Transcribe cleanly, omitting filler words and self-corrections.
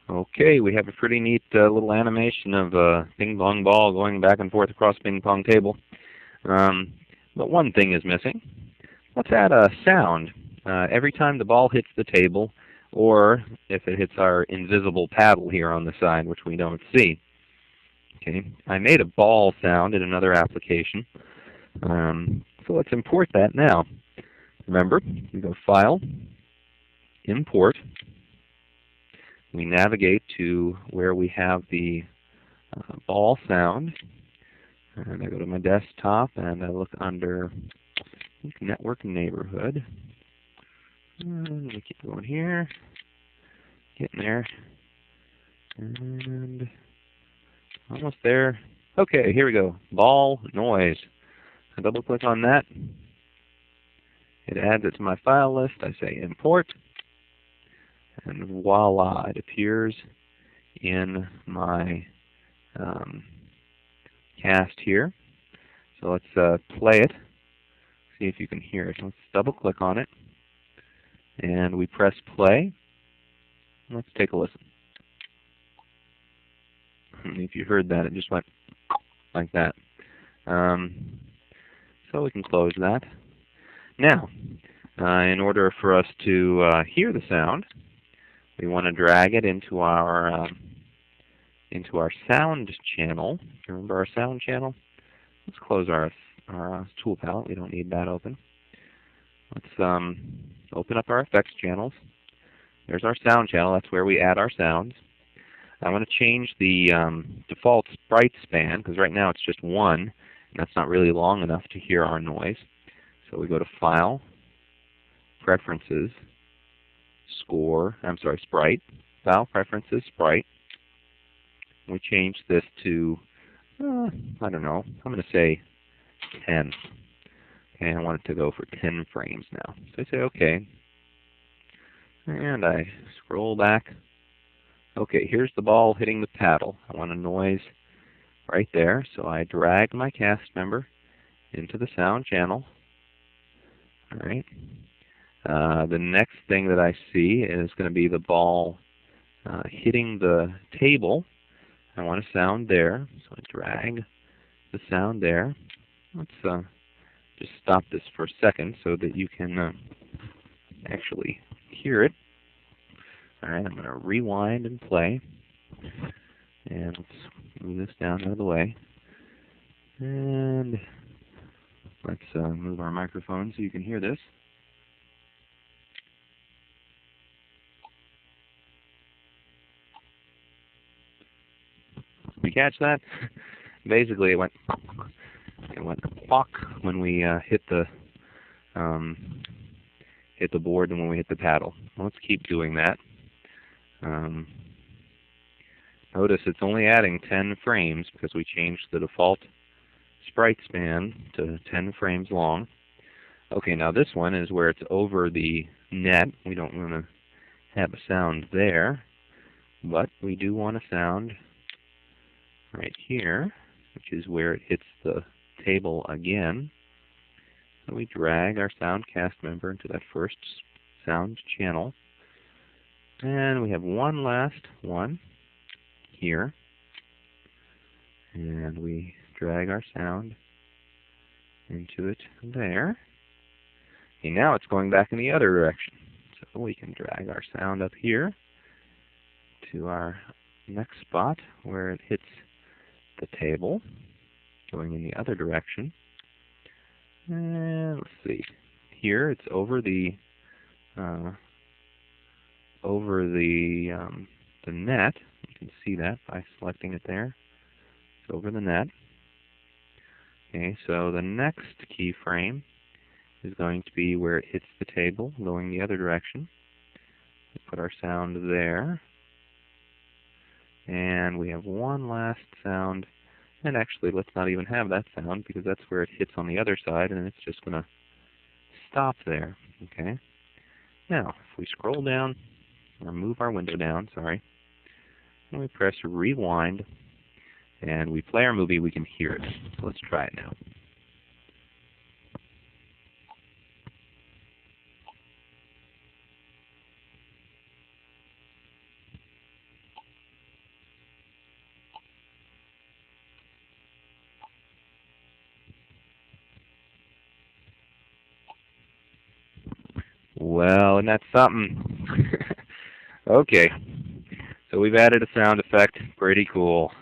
Okay, we have a pretty neat little animation of a ping pong ball going back and forth across a ping pong table. Um, but one thing is missing. Let's add a sound every time the ball hits the table, or if it hits our invisible paddle here on the side, which we don't see. Okay, I made a ball sound in another application, so let's import that now. Remember, we go File, Import. We navigate to where we have the ball sound, and I go to my desktop and I look under Network Neighborhood. And we keep going here, getting there, and almost there. Okay, here we go. Ball noise. I double click on that. It adds it to my file list. I say import, and voila, it appears in my cast here. So let's play it, see if you can hear it. Let's double click on it, and we press play. Let's take a listen. If you heard that, it just went like that. So we can close that. Now, in order for us to hear the sound, we want to drag it into our sound channel. Remember our sound channel? Let's close our tool palette. We don't need that open. Let's open up our effects channels. There's our sound channel. That's where we add our sounds. I want to change the default sprite span, because right now it's just 1, and that's not really long enough to hear our noise. So we go to File, Preferences, Sprite, File, Preferences, Sprite. We change this to, I don't know, I'm going to say 10. Okay, I want it to go for 10 frames now. So I say OK, and I scroll back. Okay, here's the ball hitting the paddle. I want a noise right there, so I drag my cast member into the sound channel. All right. The next thing that I see is going to be the ball hitting the table. I want a sound there, so I drag the sound there. Let's just stop this for a second so that you can actually hear it. All right, I'm going to rewind and play. And let's move this down out of the way. And let's move our microphone so you can hear this. You catch that? Basically, it went pop when we hit the board and when we hit the paddle. Let's keep doing that. Notice it's only adding 10 frames because we changed the default sprite span to 10 frames long. Okay, now this one is where it's over the net. We don't want to have a sound there, but we do want a sound right here, which is where it hits the table again. So we drag our sound cast member into that first sound channel. And we have one last one here. And we drag our sound into it there. Okay, now it's going back in the other direction. So we can drag our sound up here to our next spot where it hits the table, going in the other direction. And let's see. Here it's over the net. You can see that by selecting it there. It's over the net. Okay, so the next keyframe is going to be where it hits the table, going the other direction. We put our sound there. And we have one last sound. And actually, let's not even have that sound because that's where it hits on the other side, and it's just going to stop there. Okay. Now, if we scroll down, or move our window down, sorry, and we press rewind, and we play our movie, we can hear it. So let's try it now. Well, and that's something. Okay, so we've added a sound effect. Pretty cool.